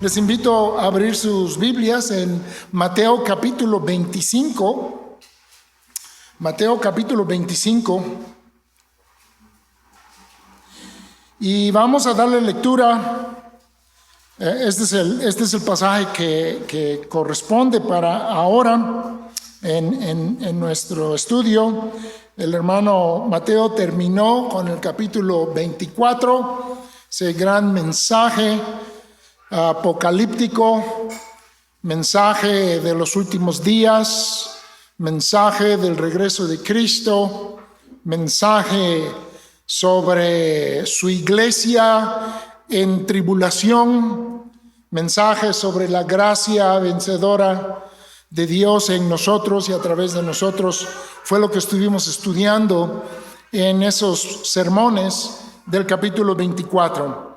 Les invito a abrir sus Biblias en Mateo capítulo 25. Mateo capítulo 25. Y vamos a darle lectura. Este es el pasaje que corresponde para ahora en nuestro estudio. El hermano Mateo terminó con el capítulo 24, ese gran mensaje apocalíptico, mensaje de los últimos días, mensaje del regreso de Cristo, mensaje sobre su iglesia en tribulación, mensaje sobre la gracia vencedora de Dios en nosotros y a través de nosotros. Fue lo que estuvimos estudiando en esos sermones del capítulo 24.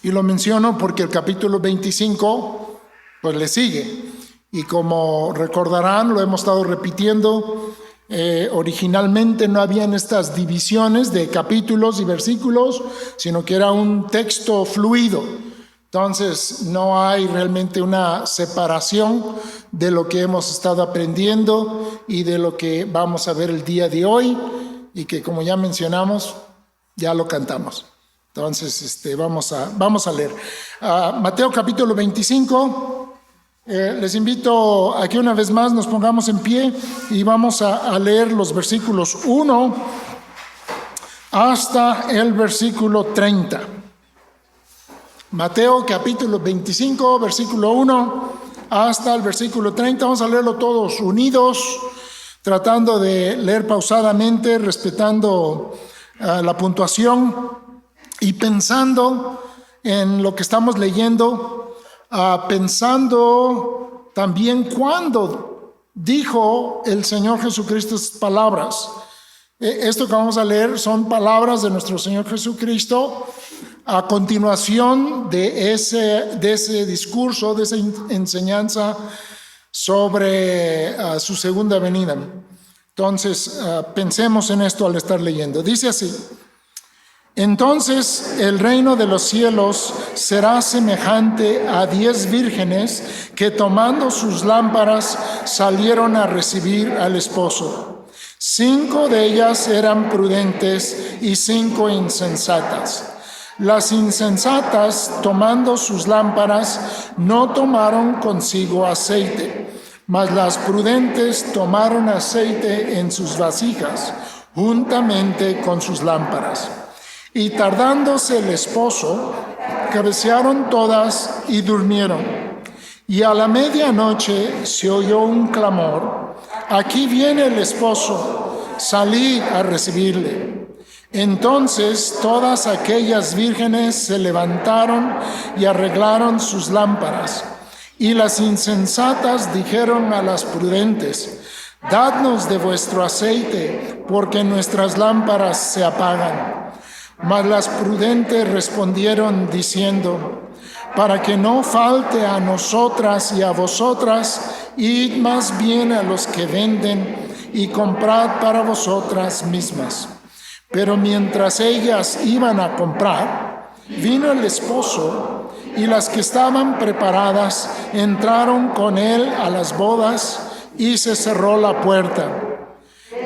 Y lo menciono porque el capítulo 25 pues le sigue. Y como recordarán, lo hemos estado repitiendo, originalmente no habían estas divisiones de capítulos y versículos, sino que era un texto fluido. Entonces no hay realmente una separación de lo que hemos estado aprendiendo y de lo que vamos a ver el día de hoy, y que, como ya mencionamos, ya lo cantamos. Entonces vamos a leer Mateo capítulo 25. Les invito a que una vez más nos pongamos en pie y vamos a leer los versículos 1 hasta el versículo 30. Mateo capítulo 25, versículo 1 hasta el versículo 30. Vamos a leerlo todos unidos, tratando de leer pausadamente, respetando la puntuación y pensando en lo que estamos leyendo, pensando también cuándo dijo el Señor Jesucristo estas palabras. Esto que vamos a leer son palabras de nuestro Señor Jesucristo a continuación de ese discurso, de esa enseñanza sobre su segunda venida. Entonces, pensemos en esto al estar leyendo. Dice así: entonces el reino de los cielos será semejante a 10 vírgenes que, tomando sus lámparas, salieron a recibir al esposo. 5 de ellas eran prudentes y 5 insensatas. Las insensatas, tomando sus lámparas, no tomaron consigo aceite, mas las prudentes tomaron aceite en sus vasijas, juntamente con sus lámparas. Y tardándose el esposo, cabecearon todas y durmieron. Y a la medianoche se oyó un clamor: aquí viene el esposo, salid a recibirle. Entonces todas aquellas vírgenes se levantaron y arreglaron sus lámparas. Y las insensatas dijeron a las prudentes: dadnos de vuestro aceite, porque nuestras lámparas se apagan. Mas las prudentes respondieron diciendo: para que no falte a nosotras y a vosotras, id más bien a los que venden y comprad para vosotras mismas. Pero mientras ellas iban a comprar, vino el esposo, y las que estaban preparadas entraron con él a las bodas, y se cerró la puerta.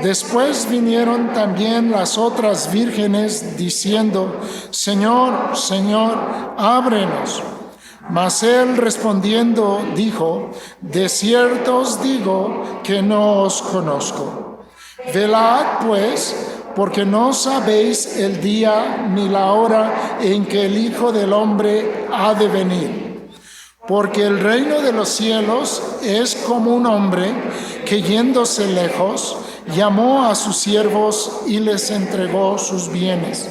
Después vinieron también las otras vírgenes diciendo: Señor, Señor, ábrenos. Mas él respondiendo dijo: de cierto os digo que no os conozco. Velad pues, porque no sabéis el día ni la hora en que el Hijo del Hombre ha de venir. Porque el reino de los cielos es como un hombre que, yéndose lejos, llamó a sus siervos y les entregó sus bienes.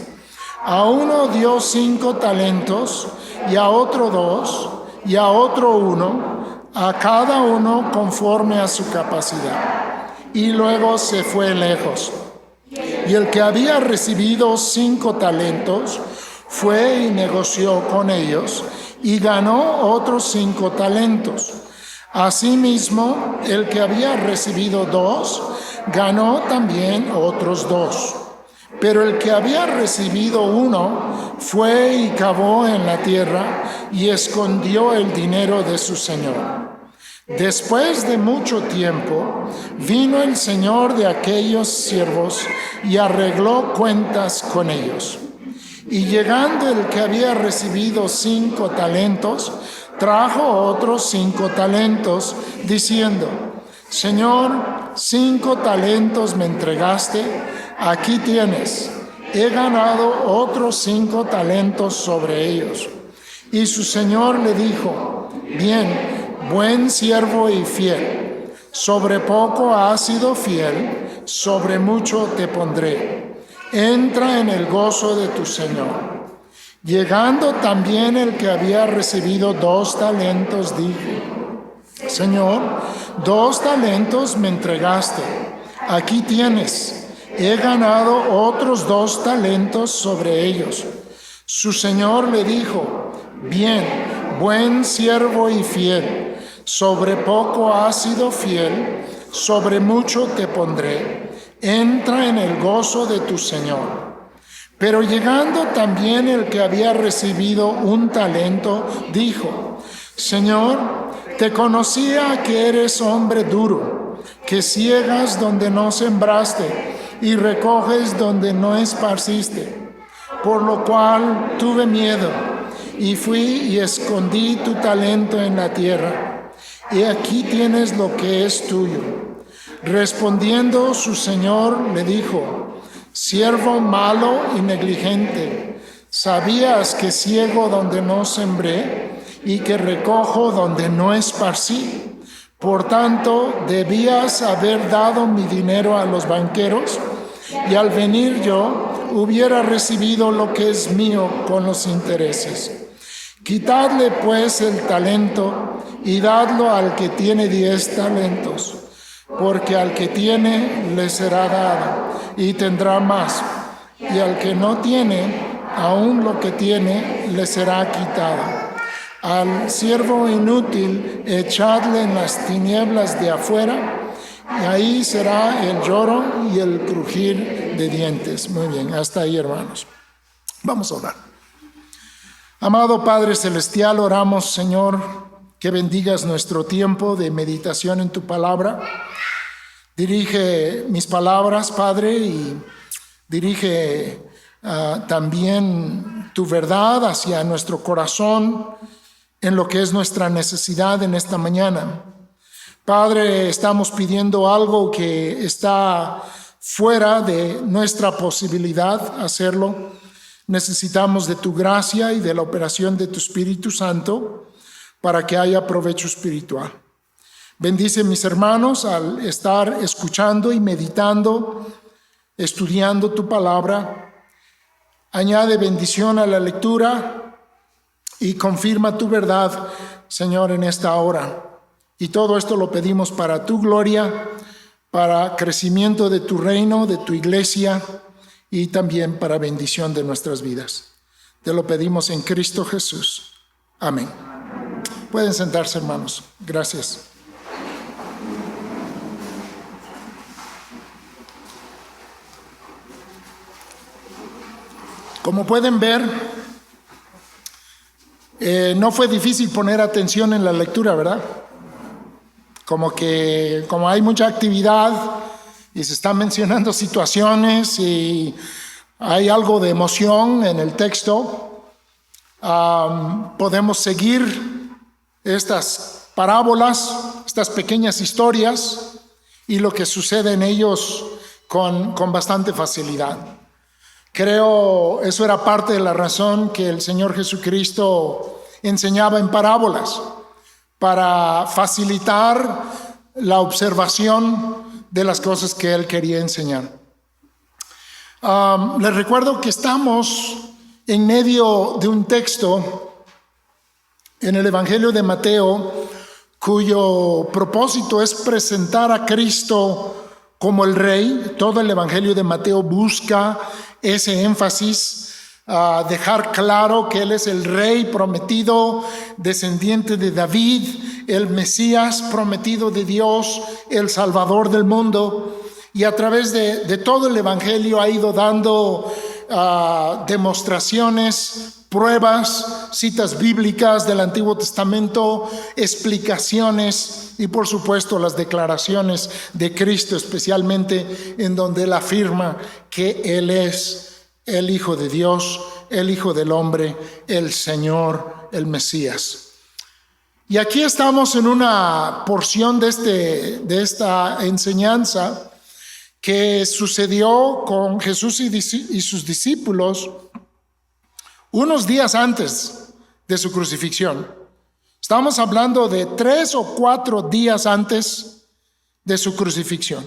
A uno dio 5 talentos, y a otro 2, y a otro 1, a cada uno conforme a su capacidad. Y luego se fue lejos. Y el que había recibido 5 talentos fue y negoció con ellos, y ganó otros 5 talentos. Asimismo, el que había recibido 2, ganó también otros 2. Pero el que había recibido uno fue y cavó en la tierra y escondió el dinero de su señor. Después de mucho tiempo, vino el señor de aquellos siervos y arregló cuentas con ellos. Y llegando el que había recibido 5 talentos, trajo otros 5 talentos, diciendo: Señor, 5 talentos me entregaste, aquí tienes, he ganado otros 5 talentos sobre ellos. Y su señor le dijo: Bien, buen siervo y fiel, sobre poco has sido fiel, sobre mucho te pondré. Entra en el gozo de tu señor. Llegando también el que había recibido 2 talentos, dijo: Señor, 2 talentos me entregaste, aquí tienes, he ganado otros 2 talentos sobre ellos. Su señor le dijo: Bien, buen siervo y fiel, sobre poco has sido fiel, sobre mucho te pondré. Entra en el gozo de tu señor. Pero llegando también el que había recibido 1 talento, dijo: Señor, te conocía que eres hombre duro, que ciegas donde no sembraste y recoges donde no esparciste. Por lo cual tuve miedo y fui y escondí tu talento en la tierra. Y aquí tienes lo que es tuyo. Respondiendo su señor le dijo: Siervo malo y negligente, ¿sabías que ciego donde no sembré y que recojo donde no esparcí? Por tanto, debías haber dado mi dinero a los banqueros, y al venir yo hubiera recibido lo que es mío con los intereses. Quitadle pues el talento y dadlo al que tiene 10 talentos, porque al que tiene le será dado y tendrá más, y al que no tiene, aún lo que tiene le será quitado. Al siervo inútil echadle en las tinieblas de afuera, y ahí será el lloro y el crujir de dientes. Muy bien, hasta ahí, hermanos. Vamos a orar. Amado Padre Celestial, oramos, Señor, que bendigas nuestro tiempo de meditación en tu palabra. Dirige mis palabras, Padre, y dirige también tu verdad hacia nuestro corazón en lo que es nuestra necesidad en esta mañana. Padre, estamos pidiendo algo que está fuera de nuestra posibilidad hacerlo. Necesitamos de tu gracia y de la operación de tu Espíritu Santo para que haya provecho espiritual. Bendice mis hermanos al estar escuchando y meditando, estudiando tu palabra. Añade bendición a la lectura y confirma tu verdad, Señor, en esta hora. Y todo esto lo pedimos para tu gloria, para crecimiento de tu reino, de tu iglesia y también para bendición de nuestras vidas. Te lo pedimos en Cristo Jesús. Amén. Pueden sentarse, hermanos. Gracias. Como pueden ver, no fue difícil poner atención en la lectura, ¿verdad? Como hay mucha actividad y se están mencionando situaciones y hay algo de emoción en el texto, podemos seguir estas parábolas, estas pequeñas historias y lo que sucede en ellos con bastante facilidad. Creo eso era parte de la razón que el Señor Jesucristo enseñaba en parábolas, para facilitar la observación de las cosas que Él quería enseñar. Les recuerdo que estamos en medio de un texto en el Evangelio de Mateo, cuyo propósito es presentar a Cristo como el Rey. Todo el Evangelio de Mateo busca ese énfasis, dejar claro que Él es el Rey prometido, descendiente de David, el Mesías prometido de Dios, el Salvador del mundo. y a través de todo el Evangelio ha ido dando demostraciones, pruebas, citas bíblicas del Antiguo Testamento, explicaciones y por supuesto las declaraciones de Cristo, especialmente en donde Él afirma que Él es el Hijo de Dios, el Hijo del Hombre, el Señor, el Mesías. Y aquí estamos en una porción de esta enseñanza que sucedió con Jesús y sus discípulos unos días antes de su crucifixión. Estamos hablando de 3 o 4 días antes de su crucifixión.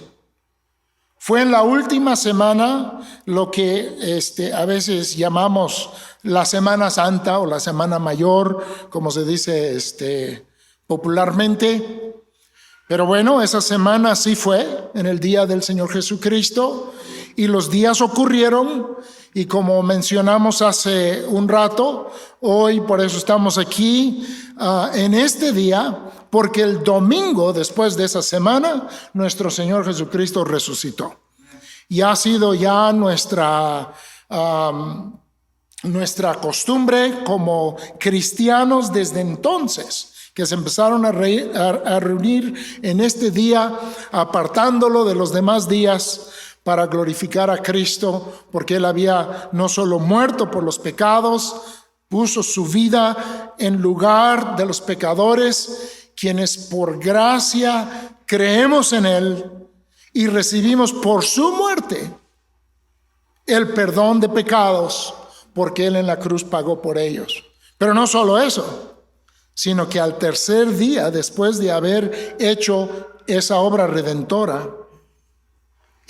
Fue en la última semana, lo que a veces llamamos la Semana Santa o la Semana Mayor, como se dice popularmente. Pero bueno, esa semana sí fue en el día del Señor Jesucristo y los días ocurrieron y como mencionamos hace un rato, hoy por eso estamos aquí en este día, porque el domingo después de esa semana nuestro Señor Jesucristo resucitó. Y ha sido ya nuestra costumbre como cristianos desde entonces, que se empezaron a reunir en este día, apartándolo de los demás días para glorificar a Cristo, porque Él había no solo muerto por los pecados, puso su vida en lugar de los pecadores, quienes por gracia creemos en Él y recibimos por su muerte el perdón de pecados, porque Él en la cruz pagó por ellos. Pero no solo eso, sino que al tercer día, después de haber hecho esa obra redentora,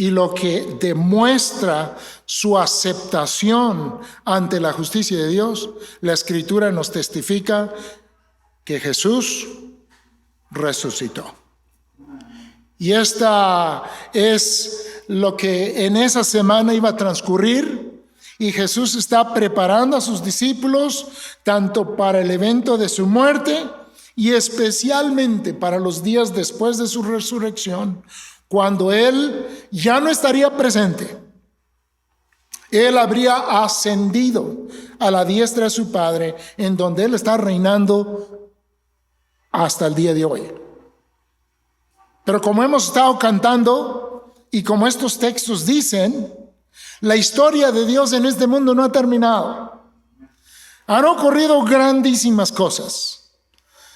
y lo que demuestra su aceptación ante la justicia de Dios, la Escritura nos testifica que Jesús resucitó. Y esta es lo que en esa semana iba a transcurrir. Y Jesús está preparando a sus discípulos tanto para el evento de su muerte y especialmente para los días después de su resurrección, cuando Él ya no estaría presente. Él habría ascendido a la diestra de su Padre, en donde Él está reinando hasta el día de hoy. Pero como hemos estado cantando y como estos textos dicen, la historia de Dios en este mundo no ha terminado. Han ocurrido grandísimas cosas.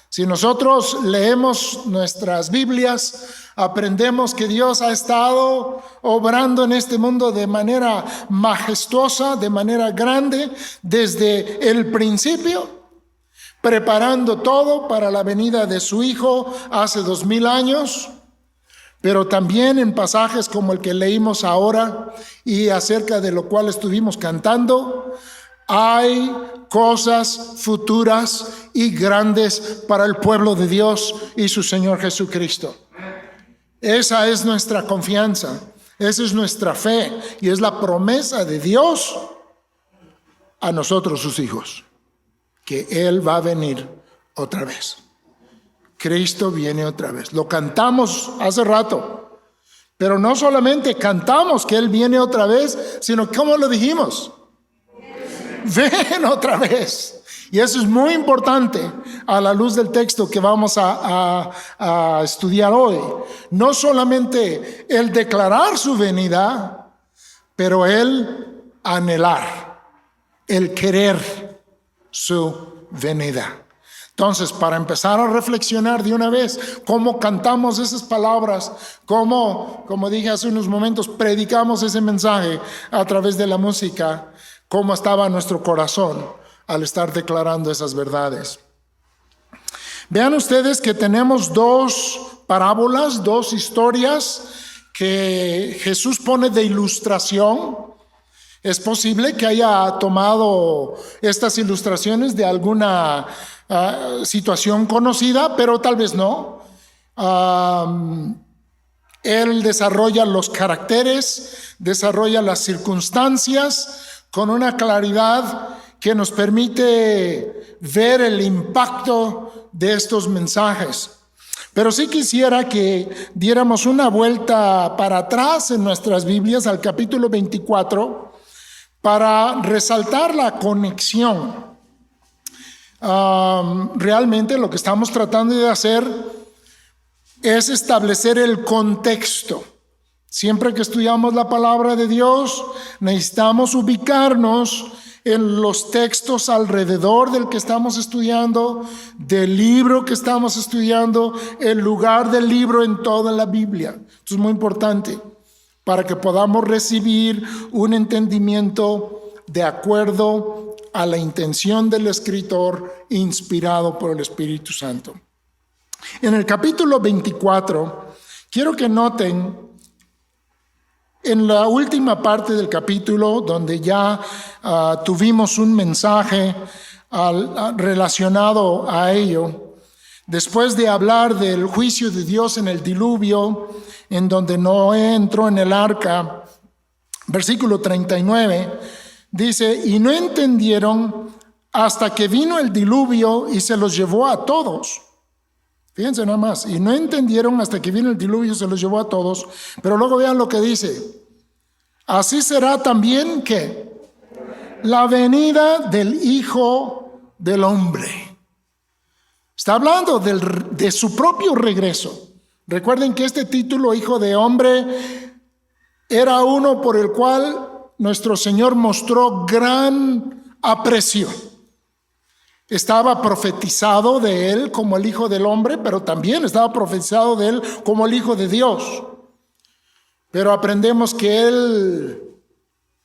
Si nosotros leemos nuestras Biblias, aprendemos que Dios ha estado obrando en este mundo de manera majestuosa, de manera grande, desde el principio, preparando todo para la venida de su Hijo hace 2000 años. Pero también en pasajes como el que leímos ahora y acerca de lo cual estuvimos cantando, hay cosas futuras y grandes para el pueblo de Dios y su Señor Jesucristo. Esa es nuestra confianza, esa es nuestra fe y es la promesa de Dios a nosotros sus hijos, que Él va a venir otra vez. Cristo viene otra vez. Lo cantamos hace rato, pero no solamente cantamos que Él viene otra vez, sino ¿cómo lo dijimos? Ven otra vez. Y eso es muy importante a la luz del texto que vamos a estudiar hoy. No solamente el declarar su venida, pero el anhelar, el querer su venida. Entonces, para empezar a reflexionar de una vez, cómo cantamos esas palabras, cómo, como dije hace unos momentos, predicamos ese mensaje a través de la música, cómo estaba nuestro corazón al estar declarando esas verdades. Vean ustedes que tenemos 2 parábolas, 2 historias que Jesús pone de ilustración. Es posible que haya tomado estas ilustraciones de alguna situación conocida, pero tal vez no. Él desarrolla los caracteres, desarrolla las circunstancias con una claridad que nos permite ver el impacto de estos mensajes. Pero sí quisiera que diéramos una vuelta para atrás en nuestras Biblias al capítulo 24 para resaltar la conexión. Realmente lo que estamos tratando de hacer es establecer el contexto. Siempre que estudiamos la palabra de Dios, necesitamos ubicarnos en los textos alrededor del que estamos estudiando, del libro que estamos estudiando, el lugar del libro en toda la Biblia. Esto es muy importante para que podamos recibir un entendimiento de acuerdo a la intención del escritor inspirado por el Espíritu Santo. En el capítulo 24, quiero que noten en la última parte del capítulo, donde ya tuvimos un mensaje relacionado a ello, después de hablar del juicio de Dios en el diluvio, en donde Noé entró en el arca, versículo 39, dice, y no entendieron hasta que vino el diluvio y se los llevó a todos. Fíjense nada más, y no entendieron hasta que vino el diluvio, se los llevó a todos. Pero luego vean lo que dice. Así será también que la venida del Hijo del Hombre. Está hablando de su propio regreso. Recuerden que este título, Hijo de Hombre, era uno por el cual nuestro Señor mostró gran aprecio. Estaba profetizado de él como el Hijo del Hombre, pero también estaba profetizado de él como el Hijo de Dios. Pero aprendemos que él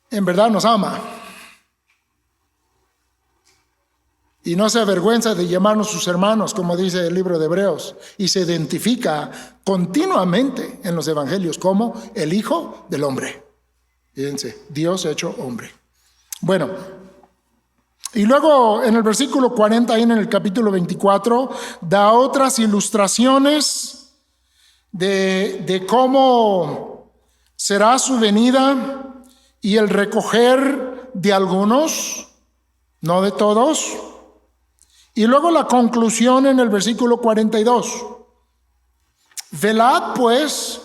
en verdad nos ama. Y no se avergüenza de llamarnos sus hermanos, como dice el libro de Hebreos. Y se identifica continuamente en los evangelios como el Hijo del Hombre. Fíjense, Dios hecho hombre. Bueno, y luego en el versículo 40, ahí en el capítulo 24, da otras ilustraciones de cómo será su venida y el recoger de algunos, no de todos. Y luego la conclusión en el versículo 42. Velad pues,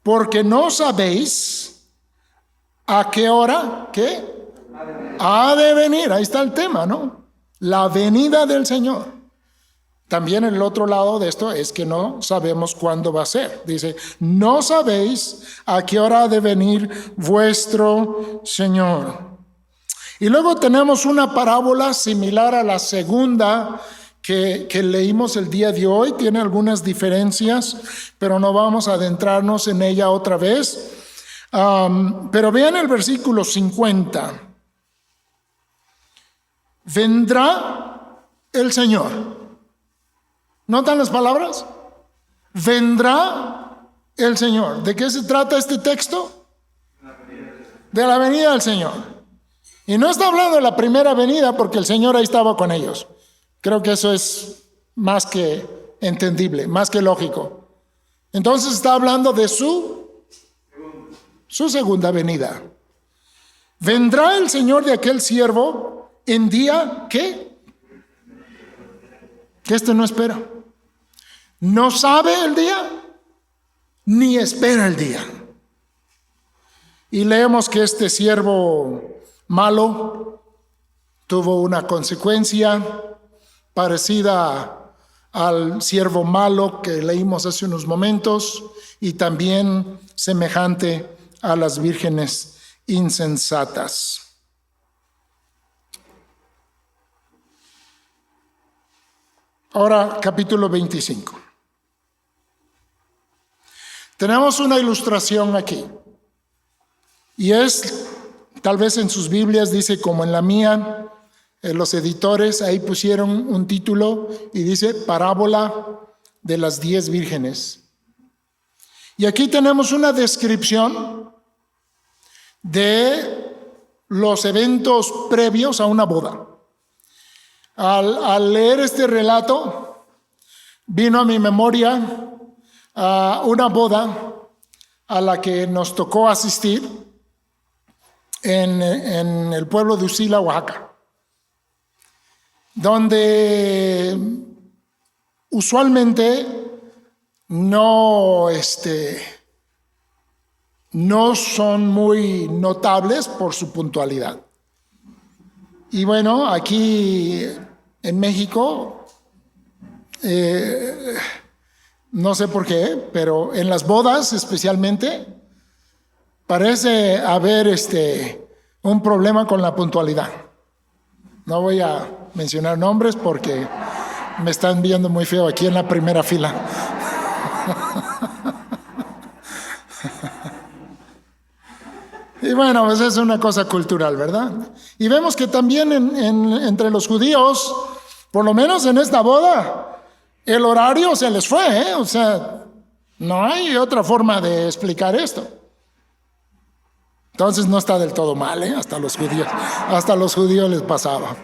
porque no sabéis a qué hora, ¿qué? Ha de venir, ahí está el tema, ¿no? La venida del Señor. También el otro lado de esto es que no sabemos cuándo va a ser. Dice, no sabéis a qué hora ha de venir vuestro Señor. Y luego tenemos una parábola similar a la segunda que leímos el día de hoy. Tiene algunas diferencias, pero no vamos a adentrarnos en ella otra vez. Pero vean el versículo 50. Vendrá el Señor. ¿Notan las palabras? Vendrá el Señor. ¿De qué se trata este texto? De la venida del Señor. Y no está hablando de la primera venida porque el Señor ahí estaba con ellos. Creo que eso es más que entendible, más que lógico. Entonces está hablando de su segunda venida. Vendrá el Señor de aquel siervo en día que este no espera. No sabe el día, ni espera el día. Y leemos que este siervo malo tuvo una consecuencia parecida al siervo malo que leímos hace unos momentos y también semejante a las vírgenes insensatas. Ahora, capítulo 25. Tenemos una ilustración aquí. Y es, tal vez en sus Biblias dice como en la mía, los editores ahí pusieron un título y dice parábola de las 10 vírgenes. Y aquí tenemos una descripción de los eventos previos a una boda. Al leer este relato, vino a mi memoria una boda a la que nos tocó asistir en el pueblo de Usila, Oaxaca, donde usualmente no, no son muy notables por su puntualidad. Y bueno, aquí en México, no sé por qué, pero en las bodas especialmente, parece haber un problema con la puntualidad. No voy a mencionar nombres porque me están viendo muy feo aquí en la primera fila. Y bueno, pues es una cosa cultural, ¿verdad? Y vemos que también entre los judíos, por lo menos en esta boda, el horario se les fue, ¿eh? O sea, no hay otra forma de explicar esto. Entonces no está del todo mal, ¿eh? Hasta los judíos les pasaba.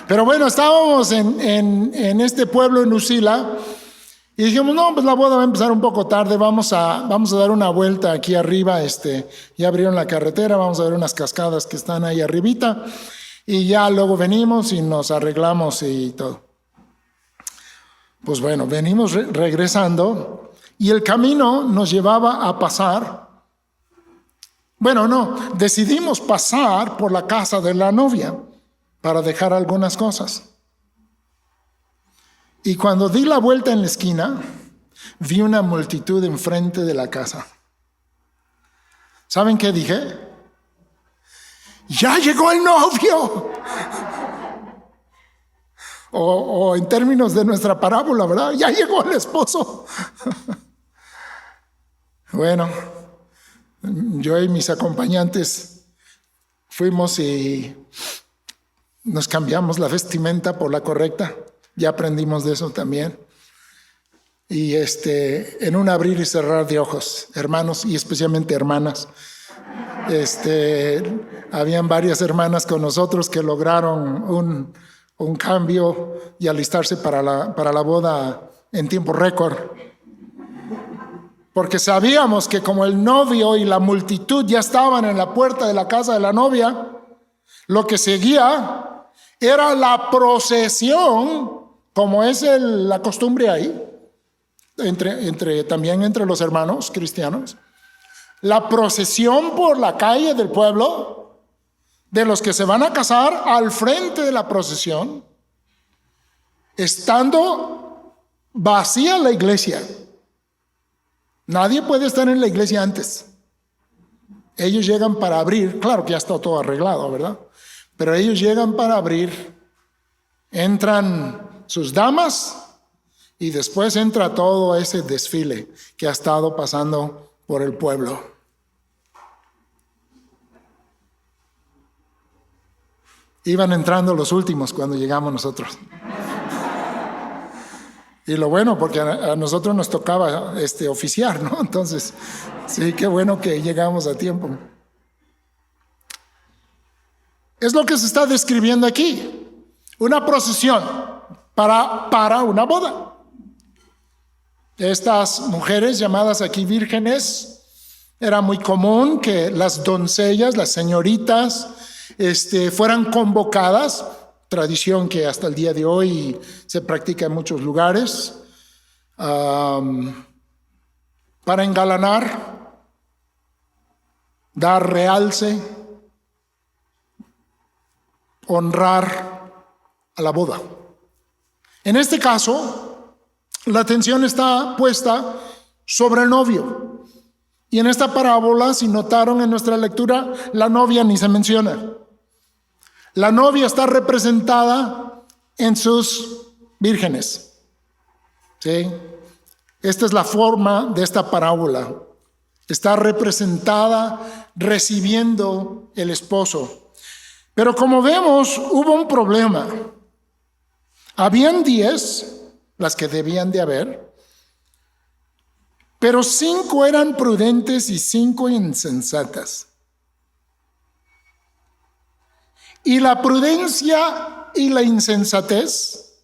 Pero bueno, estábamos en este pueblo en Usila y dijimos, no, pues la boda va a empezar un poco tarde, vamos a dar una vuelta aquí arriba, ya abrieron la carretera, vamos a ver unas cascadas que están ahí arribita y ya luego venimos y nos arreglamos y todo. Pues bueno, venimos regresando y el camino nos llevaba a pasar. Bueno, no, decidimos pasar por la casa de la novia para dejar algunas cosas. Y cuando di la vuelta en la esquina, vi una multitud enfrente de la casa. ¿Saben qué dije? ¡Ya llegó el novio! O en términos de nuestra parábola, ¿verdad? ¡Ya llegó el esposo! Bueno, yo y mis acompañantes fuimos y nos cambiamos la vestimenta por la correcta. Ya aprendimos de eso también. Y en un abrir y cerrar de ojos, hermanos y especialmente hermanas. Habían varias hermanas con nosotros que lograron un cambio y alistarse para la boda en tiempo récord. Porque sabíamos que como el novio y la multitud ya estaban en la puerta de la casa de la novia, lo que seguía era la procesión, como es la costumbre ahí, también entre los hermanos cristianos, la procesión por la calle del pueblo de los que se van a casar al frente de la procesión, estando vacía la iglesia. Nadie puede estar en la iglesia antes. Ellos llegan para abrir, claro que ya está todo arreglado, ¿verdad? Pero ellos llegan para abrir, entran sus damas y después entra todo ese desfile que ha estado pasando por el pueblo. Iban entrando los últimos cuando llegamos nosotros. Y lo bueno, porque a nosotros nos tocaba oficiar, ¿no? Entonces, sí, qué bueno que llegamos a tiempo. Es lo que se está describiendo aquí. Una procesión para una boda. Estas mujeres llamadas aquí vírgenes, era muy común que las doncellas, las señoritas, fueran convocadas, tradición que hasta el día de hoy se practica en muchos lugares, para engalanar, dar realce, honrar a la boda. En este caso, la atención está puesta sobre el novio. Y en esta parábola, si notaron en nuestra lectura, la novia ni se menciona. La novia está representada en sus vírgenes. ¿Sí? Esta es la forma de esta parábola. Está representada recibiendo el esposo. Pero como vemos, hubo un problema. Habían 10, las que debían de haber, pero 5 eran prudentes y 5 insensatas. Y la prudencia y la insensatez,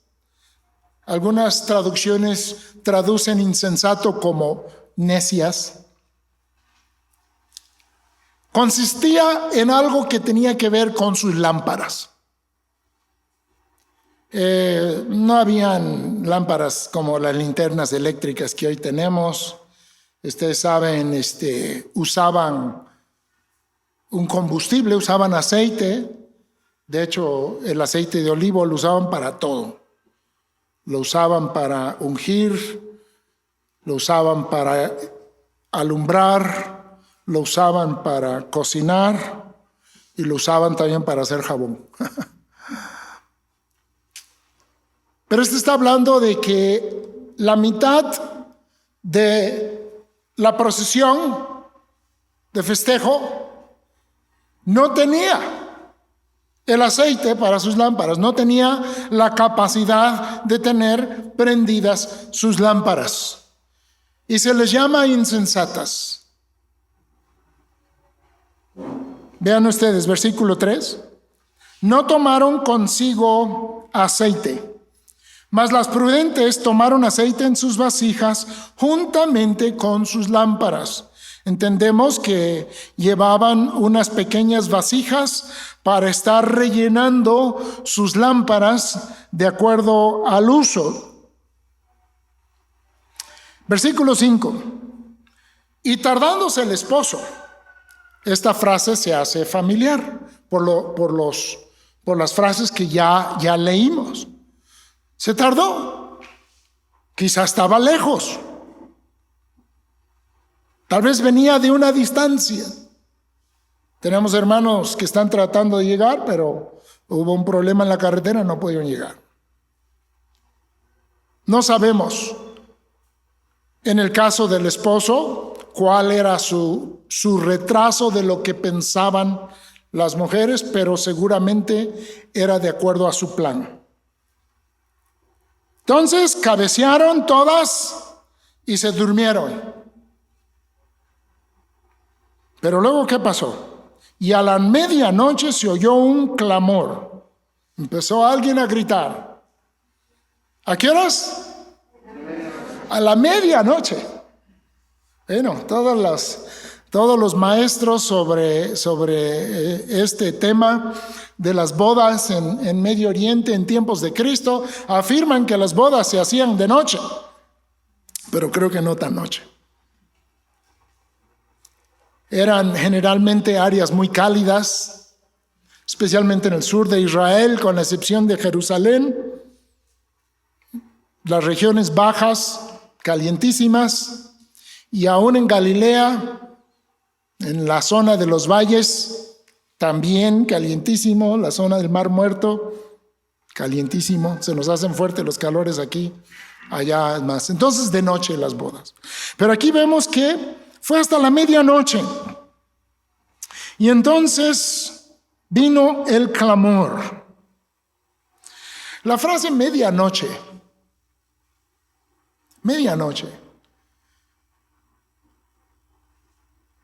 algunas traducciones traducen insensato como necias, consistía en algo que tenía que ver con sus lámparas. No habían lámparas como las linternas eléctricas que hoy tenemos. Ustedes saben, usaban un combustible, usaban aceite. De hecho, el aceite de olivo lo usaban para todo. Lo usaban para ungir, lo usaban para alumbrar, lo usaban para cocinar y lo usaban también para hacer jabón. Pero está hablando de que la mitad de la procesión de festejo no tenía el aceite para sus lámparas, no tenía la capacidad de tener prendidas sus lámparas. Y se les llama insensatas. Vean ustedes, versículo 3. No tomaron consigo aceite, mas las prudentes tomaron aceite en sus vasijas juntamente con sus lámparas. Entendemos que llevaban unas pequeñas vasijas para estar rellenando sus lámparas de acuerdo al uso. Versículo 5. Y tardándose el esposo. Esta frase se hace familiar por las frases que ya leímos. Se tardó. Quizá estaba lejos. Tal vez venía de una distancia. Tenemos hermanos que están tratando de llegar, pero hubo un problema en la carretera, no pudieron llegar. No sabemos, en el caso del esposo, cuál era su retraso de lo que pensaban las mujeres, pero seguramente era de acuerdo a su plan. Entonces cabecearon todas y se durmieron. Pero luego, ¿qué pasó? Y a la medianoche se oyó un clamor. Empezó alguien a gritar. ¿A qué horas? A la medianoche. Bueno, todos los maestros sobre este tema de las bodas en Medio Oriente en tiempos de Cristo afirman que las bodas se hacían de noche, pero creo que no tan noche. Eran generalmente áreas muy cálidas, especialmente en el sur de Israel, con la excepción de Jerusalén. Las regiones bajas, calientísimas, y aún en Galilea, en la zona de los valles, también calientísimo, la zona del Mar Muerto, calientísimo, se nos hacen fuertes los calores aquí, allá más. Entonces de noche las bodas. Pero aquí vemos que fue hasta la medianoche. Y entonces vino el clamor. La frase medianoche,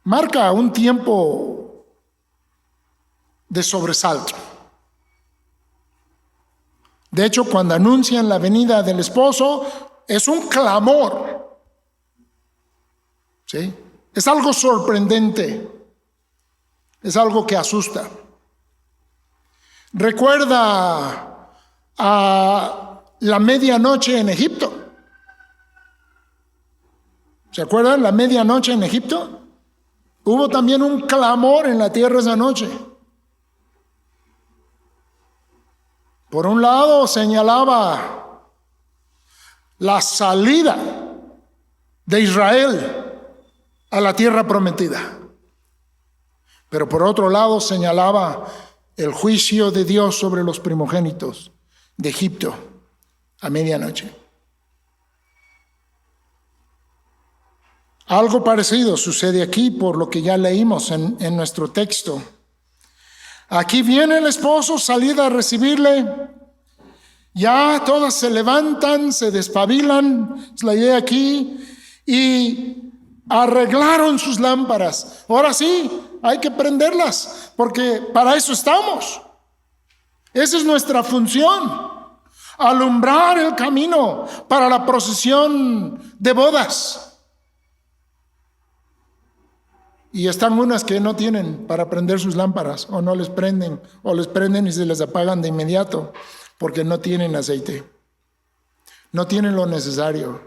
marca un tiempo de sobresalto. De hecho, cuando anuncian la venida del esposo, es un clamor. ¿Sí? Es algo sorprendente, es algo que asusta. Recuerda a la medianoche en Egipto. ¿Se acuerdan la medianoche en Egipto? Hubo también un clamor en la tierra esa noche. Por un lado señalaba la salida de Israel a la tierra prometida. Pero por otro lado señalaba el juicio de Dios sobre los primogénitos de Egipto a medianoche. Algo parecido sucede aquí por lo que ya leímos en nuestro texto. Aquí viene el esposo, salida a recibirle. Ya todas se levantan, se despabilan, es la idea aquí, y arreglaron sus lámparas. Ahora sí, hay que prenderlas, porque para eso estamos. Esa es nuestra función, alumbrar el camino para la procesión de bodas. Y están unas que no tienen para prender sus lámparas, o no les prenden, o les prenden y se les apagan de inmediato, porque no tienen aceite, no tienen lo necesario,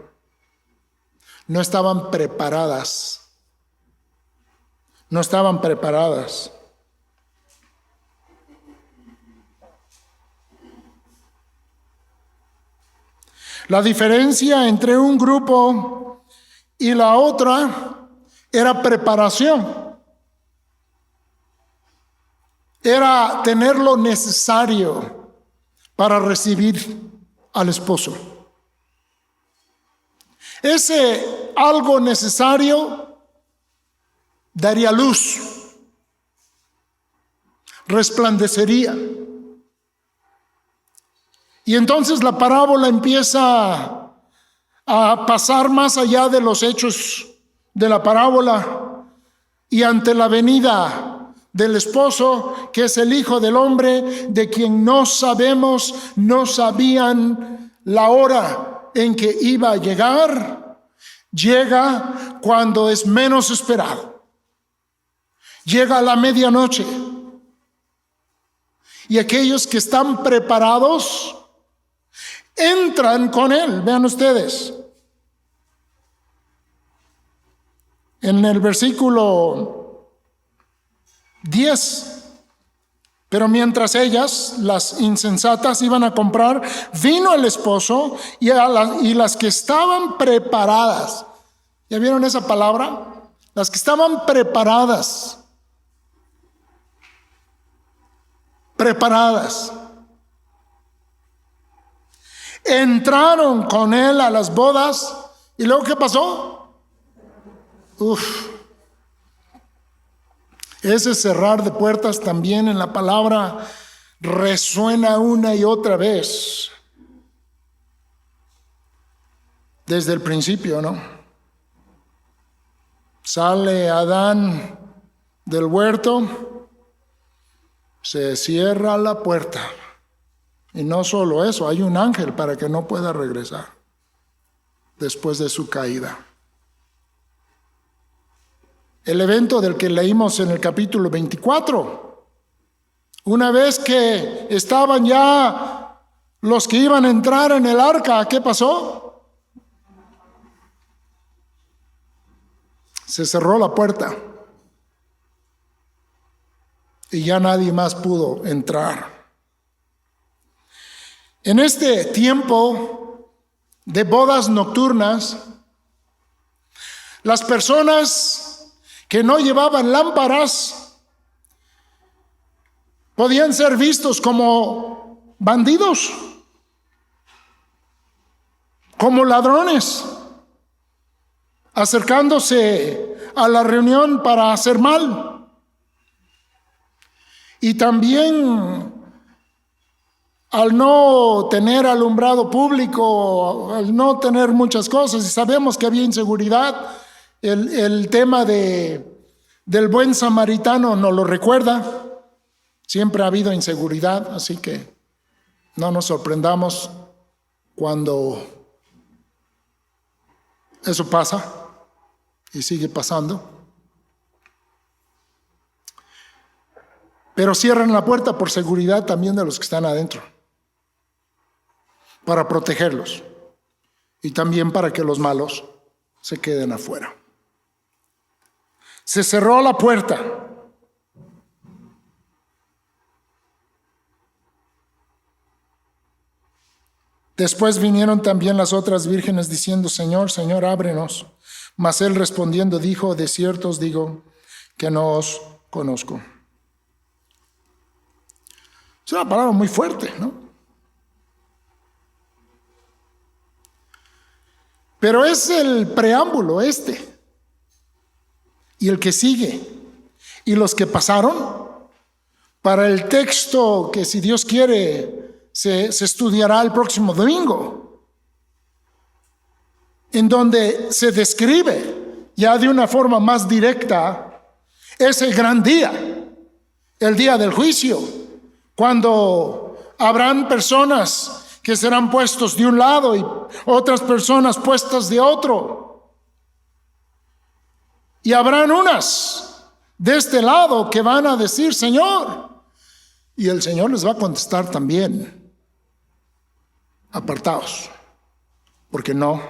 no estaban preparadas. No estaban preparadas. La diferencia entre un grupo y la otra era preparación. Era tener lo necesario para recibir al esposo. Ese algo necesario daría luz, resplandecería. Y entonces la parábola empieza a pasar más allá de los hechos de la parábola y ante la venida del esposo, que es el Hijo del Hombre, de quien no sabían la hora en que iba a llegar, llega cuando es menos esperado. Llega a la medianoche y aquellos que están preparados entran con él. Vean ustedes, en el versículo 10, pero mientras ellas, las insensatas, iban a comprar, vino el esposo y las que estaban preparadas. ¿Ya vieron esa palabra? Las que estaban preparadas. Entraron con él a las bodas. ¿Y luego qué pasó? Ese cerrar de puertas también en la palabra resuena una y otra vez. Desde el principio, ¿no? Sale Adán del huerto, se cierra la puerta. Y no solo eso, hay un ángel para que no pueda regresar después de su caída. El evento del que leímos en el capítulo 24. Una vez que estaban ya los que iban a entrar en el arca, ¿qué pasó? Se cerró la puerta. Y ya nadie más pudo entrar. En este tiempo de bodas nocturnas, las personas que no llevaban lámparas podían ser vistos como bandidos, como ladrones, acercándose a la reunión para hacer mal. Y también, al no tener alumbrado público, al no tener muchas cosas, y sabemos que había inseguridad, el tema del buen samaritano nos lo recuerda. Siempre ha habido inseguridad, así que no nos sorprendamos cuando eso pasa y sigue pasando. Pero cierran la puerta por seguridad también de los que están adentro, para protegerlos y también para que los malos se queden afuera. Se cerró la puerta. Después vinieron también las otras vírgenes diciendo: Señor, Señor, ábrenos. Mas él respondiendo dijo: de cierto os digo que no os conozco. Es una palabra muy fuerte, ¿no? Pero es el preámbulo y el que sigue y los que pasaron para el texto que, si Dios quiere, se estudiará el próximo domingo, en donde se describe ya de una forma más directa ese gran día, el día del juicio, cuando habrán personas que serán puestos de un lado y otras personas puestas de otro. Y habrán unas de este lado que van a decir: Señor. Y el Señor les va a contestar también: apartaos, porque no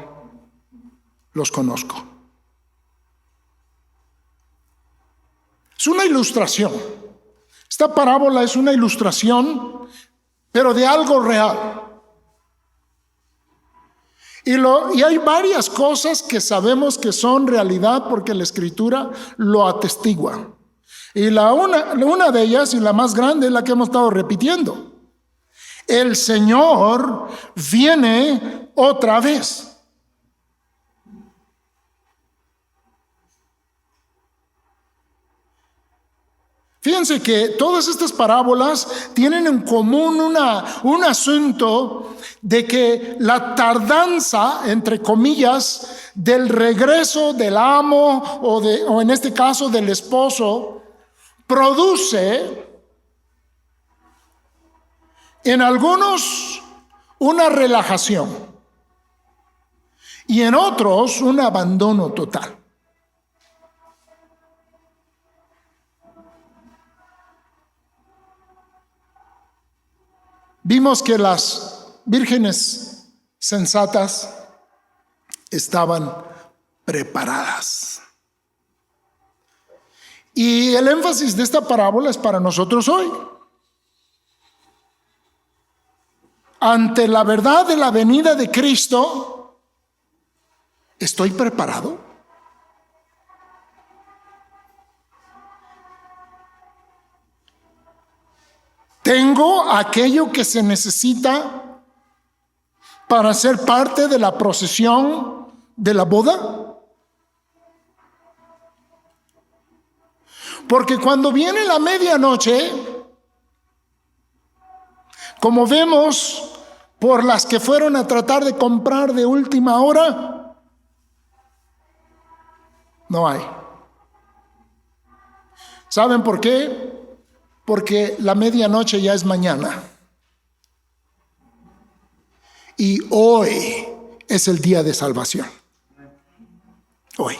los conozco. Es una ilustración. Esta parábola es una ilustración, pero de algo real. Y hay varias cosas que sabemos que son realidad porque la Escritura lo atestigua. Y una de ellas, y la más grande, es la que hemos estado repitiendo. El Señor viene otra vez. Fíjense que todas estas parábolas tienen en común un asunto de que la tardanza, entre comillas, del regreso del amo o en este caso del esposo, produce en algunos una relajación y en otros un abandono total. Vimos que las vírgenes sensatas estaban preparadas. Y el énfasis de esta parábola es para nosotros hoy. Ante la verdad de la venida de Cristo, ¿estoy preparado? ¿Tengo aquello que se necesita para ser parte de la procesión de la boda? Porque cuando viene la medianoche, como vemos por las que fueron a tratar de comprar de última hora, no hay. ¿Saben por qué? Porque la medianoche ya es mañana. Y hoy es el día de salvación. Hoy.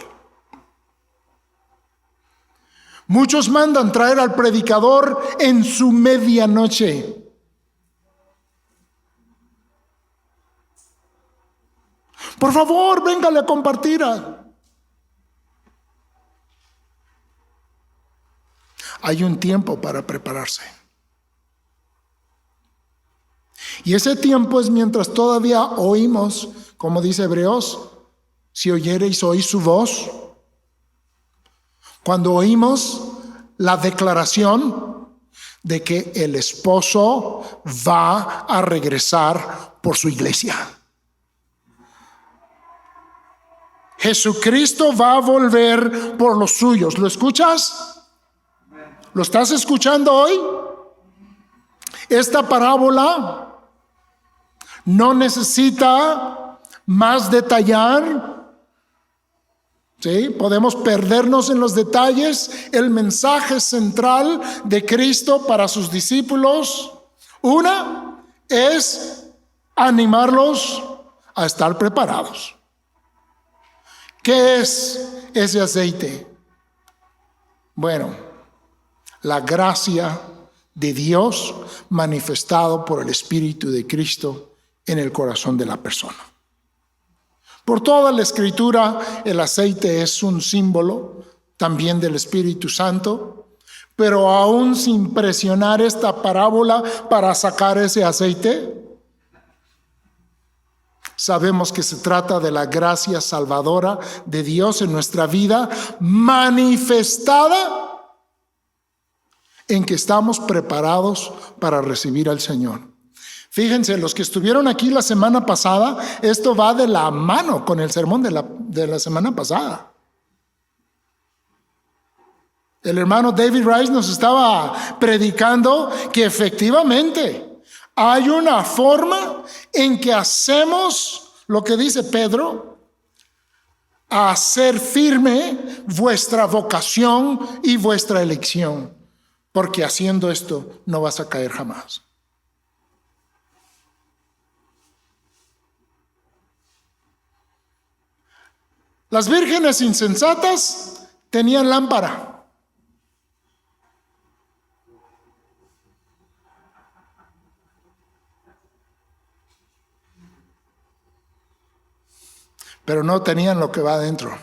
Muchos mandan traer al predicador en su medianoche. Por favor, véngale a compartir. Hay un tiempo para prepararse. Y ese tiempo es mientras todavía oímos, como dice Hebreos, si oyereis hoy su voz. Cuando oímos la declaración de que el esposo va a regresar por su iglesia. Jesucristo va a volver por los suyos. ¿Lo escuchas? ¿Lo estás escuchando hoy? Esta parábola no necesita más detallar. ¿Sí? Podemos perdernos en los detalles. El mensaje central de Cristo para sus discípulos, una, es animarlos a estar preparados. ¿Qué es ese aceite? Bueno, la gracia de Dios manifestado por el Espíritu de Cristo en el corazón de la persona. Por toda la Escritura, el aceite es un símbolo también del Espíritu Santo, pero aún sin presionar esta parábola para sacar ese aceite, sabemos que se trata de la gracia salvadora de Dios en nuestra vida, manifestada en que estamos preparados para recibir al Señor. Fíjense, los que estuvieron aquí la semana pasada, esto va de la mano con el sermón de la semana pasada. El hermano David Rice nos estaba predicando que efectivamente hay una forma en que hacemos lo que dice Pedro, hacer firme vuestra vocación y vuestra elección. Porque haciendo esto no vas a caer jamás. Las vírgenes insensatas tenían lámpara. pero no tenían lo que va adentro.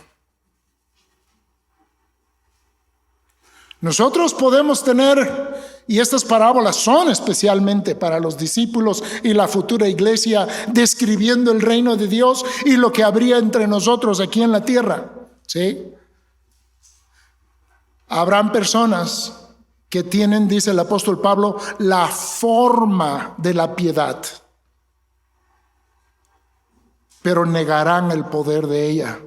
Nosotros podemos tener, y estas parábolas son especialmente para los discípulos y la futura iglesia, describiendo el reino de Dios y lo que habría entre nosotros aquí en la tierra, ¿sí? Habrán personas que tienen, dice el apóstol Pablo, la forma de la piedad, pero negarán el poder de ella.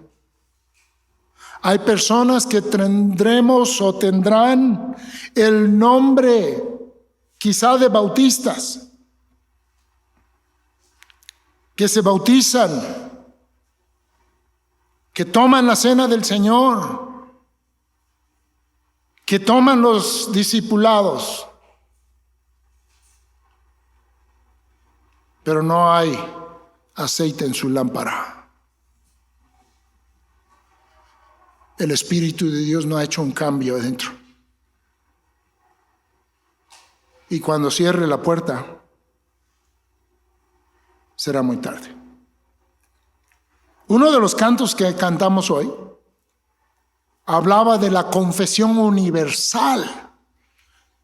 Hay personas que tendremos o tendrán el nombre quizá de bautistas, que se bautizan, que toman la cena del Señor, que toman los discipulados, pero no hay aceite en su lámpara. El Espíritu de Dios no ha hecho un cambio adentro. Y cuando cierre la puerta, será muy tarde. Uno de los cantos que cantamos hoy hablaba de la confesión universal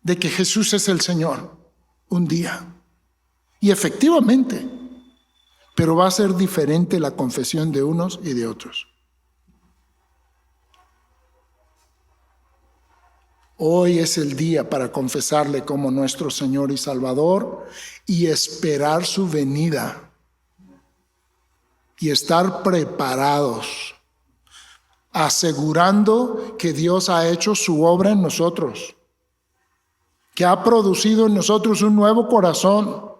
de que Jesús es el Señor un día. Y efectivamente, pero va a ser diferente la confesión de unos y de otros. Hoy es el día para confesarle como nuestro Señor y Salvador y esperar su venida y estar preparados, asegurando que Dios ha hecho su obra en nosotros, que ha producido en nosotros un nuevo corazón,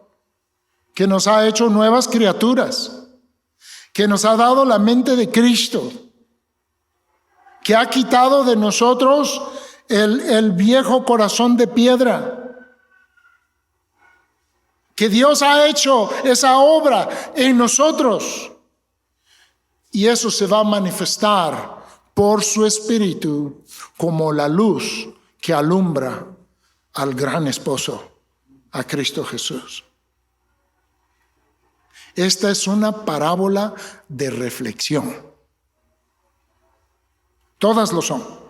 que nos ha hecho nuevas criaturas, que nos ha dado la mente de Cristo, que ha quitado de nosotros el viejo corazón de piedra, que Dios ha hecho esa obra en nosotros, y eso se va a manifestar por su Espíritu como la luz que alumbra al gran esposo, a Cristo Jesús. Esta es una parábola de reflexión. Todas lo son,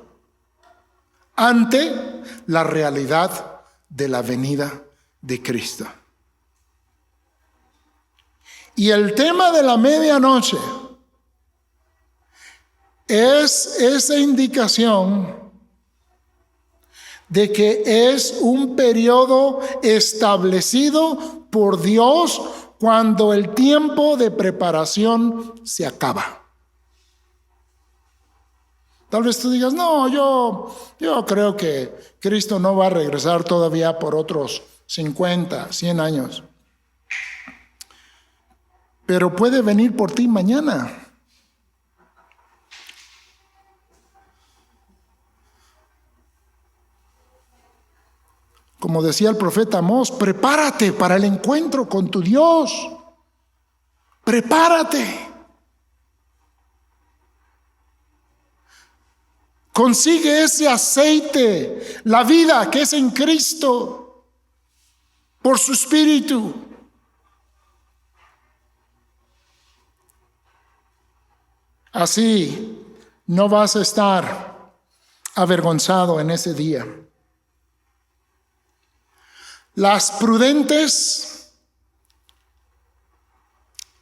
ante la realidad de la venida de Cristo. Y el tema de la medianoche es esa indicación de que es un periodo establecido por Dios cuando el tiempo de preparación se acaba. Tal vez tú digas, no, yo creo que Cristo no va a regresar todavía por otros 50, 100 años. Pero puede venir por ti mañana. Como decía el profeta Amós, prepárate para el encuentro con tu Dios. Prepárate. Consigue ese aceite, la vida que es en Cristo, por su Espíritu. Así no vas a estar avergonzado en ese día. Las prudentes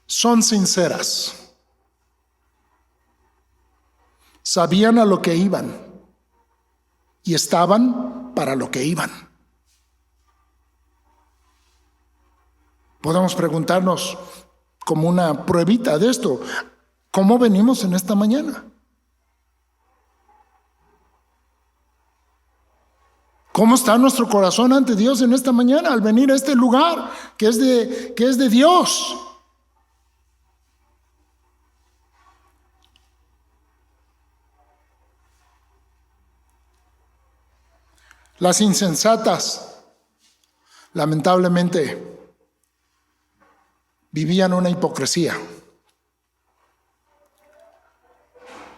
son sinceras. Sabían a lo que iban y estaban para lo que iban. Podemos preguntarnos como una pruebita de esto, ¿cómo venimos en esta mañana? ¿Cómo está nuestro corazón ante Dios en esta mañana al venir a este lugar que es de Dios? Las insensatas, lamentablemente, vivían una hipocresía.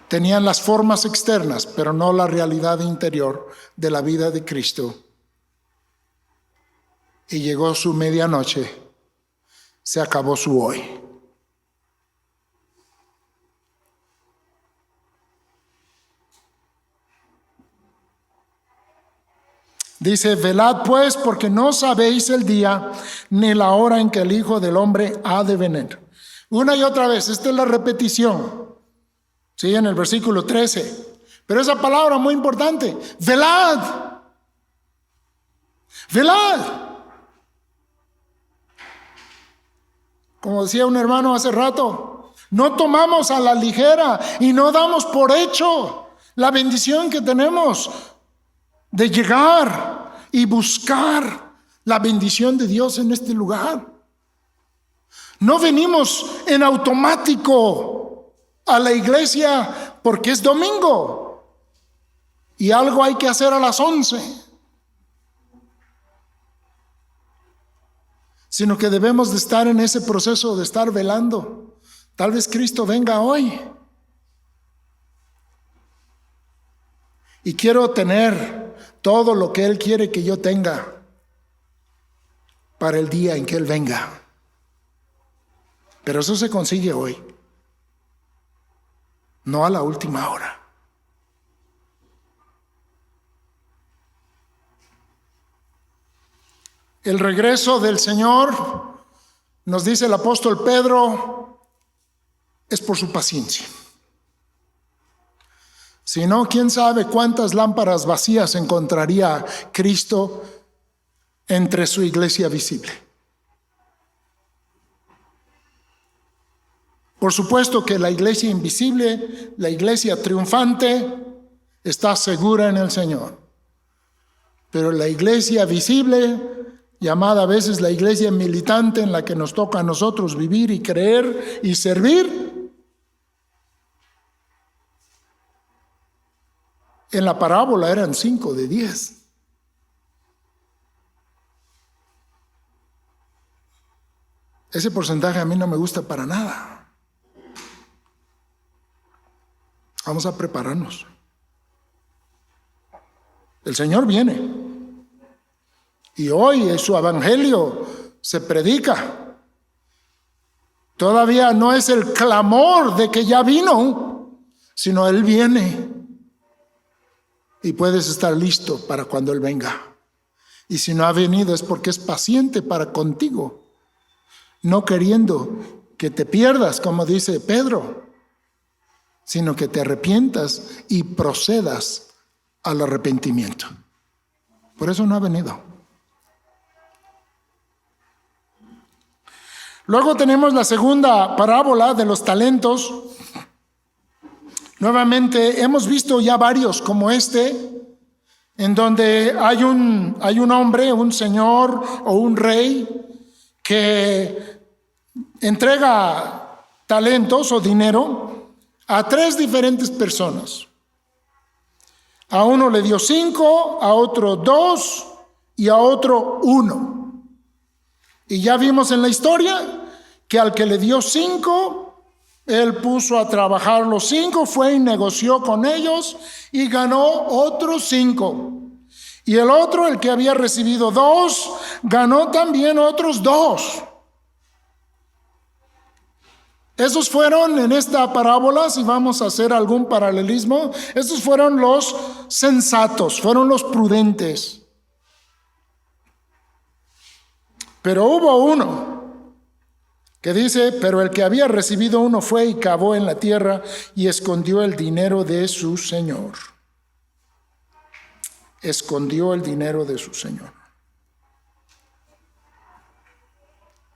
Tenían las formas externas, pero no la realidad interior de la vida de Cristo. Y llegó su medianoche, se acabó su hoy. Dice, velad pues, porque no sabéis el día ni la hora en que el Hijo del Hombre ha de venir. Una y otra vez, esta es la repetición. Sí, en el versículo 13. Pero esa palabra muy importante, velad. Velad. Como decía un hermano hace rato, no tomamos a la ligera y no damos por hecho la bendición que tenemos de llegar y buscar la bendición de Dios en este lugar. No venimos en automático a la iglesia porque es domingo y algo hay que hacer a las 11. Sino que debemos de estar en ese proceso de estar velando. Tal vez Cristo venga hoy. Y quiero tener todo lo que Él quiere que yo tenga para el día en que Él venga. Pero eso se consigue hoy, no a la última hora. El regreso del Señor, nos dice el apóstol Pedro, es por su paciencia. Si no, quién sabe cuántas lámparas vacías encontraría Cristo entre su iglesia visible. Por supuesto que la iglesia invisible, la iglesia triunfante, está segura en el Señor. Pero la iglesia visible, llamada a veces la iglesia militante en la que nos toca a nosotros vivir y creer y servir, en la parábola eran 5 de 10. Ese porcentaje a mí no me gusta para nada. Vamos a prepararnos. El Señor viene. Y hoy su evangelio se predica. Todavía no es el clamor de que ya vino, sino Él viene. Y puedes estar listo para cuando Él venga. Y si no ha venido es porque es paciente para contigo, no queriendo que te pierdas, como dice Pedro, sino que te arrepientas y procedas al arrepentimiento. Por eso no ha venido. Luego tenemos la segunda parábola de los talentos. Nuevamente hemos visto ya varios como este, en donde hay un hombre, un señor o un rey que entrega talentos o dinero a 3 diferentes personas. A uno le dio 5, a otro 2 y a otro 1. Y ya vimos en la historia que al que le dio 5, él puso a trabajar los 5, fue y negoció con ellos y ganó otros 5. Y el otro, el que había recibido 2, ganó también otros 2. Esos fueron en esta parábola, si vamos a hacer algún paralelismo, esos fueron los sensatos, fueron los prudentes. Pero hubo uno que dice, pero el que había recibido 1 fue y cavó en la tierra y escondió el dinero de su señor. Escondió el dinero de su señor.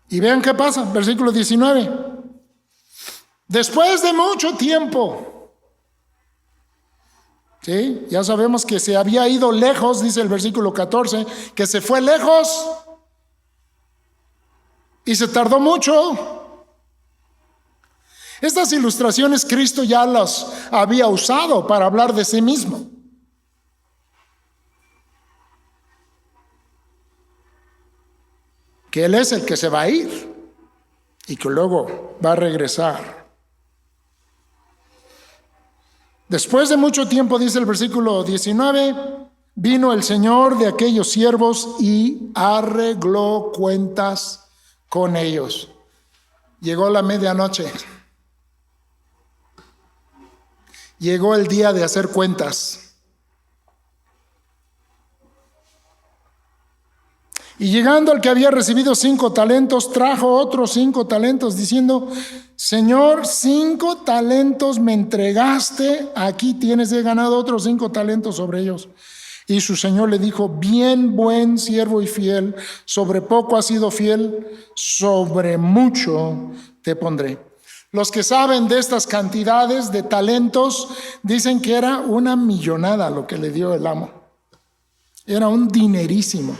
Y vean qué pasa, versículo 19. Después de mucho tiempo, ¿sí? Ya sabemos que se había ido lejos, dice el versículo 14, que se fue lejos y se tardó mucho. Estas ilustraciones Cristo ya las había usado para hablar de sí mismo. Que Él es el que se va a ir y que luego va a regresar. Después de mucho tiempo, dice el versículo 19, vino el Señor de aquellos siervos y arregló cuentas con ellos. Llegó la medianoche. Llegó el día de hacer cuentas. Y llegando al que había recibido 5 talentos, trajo otros 5 talentos, diciendo: Señor, 5 talentos me entregaste, aquí tienes, he ganado otros 5 talentos sobre ellos. Y su señor le dijo: bien, buen siervo y fiel, sobre poco has sido fiel, sobre mucho te pondré. Los que saben de estas cantidades de talentos dicen que era una millonada lo que le dio el amo. Era un dinerísimo.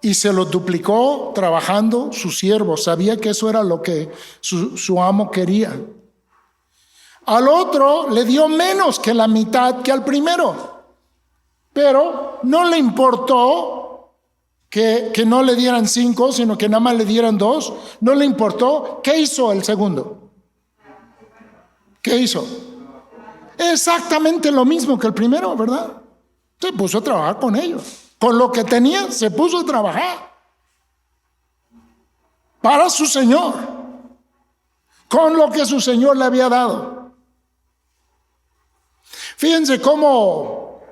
Y se lo duplicó trabajando su siervo. Sabía que eso era lo que su amo quería. Al otro le dio menos que la mitad que al primero. Pero no le importó que no le dieran 5, sino que nada más le dieran 2. No le importó. ¿Qué hizo el segundo? ¿Qué hizo? Exactamente lo mismo que el primero, ¿verdad? Se puso a trabajar con ellos. Con lo que tenía, se puso a trabajar para su Señor, con lo que su Señor le había dado. Fíjense cómo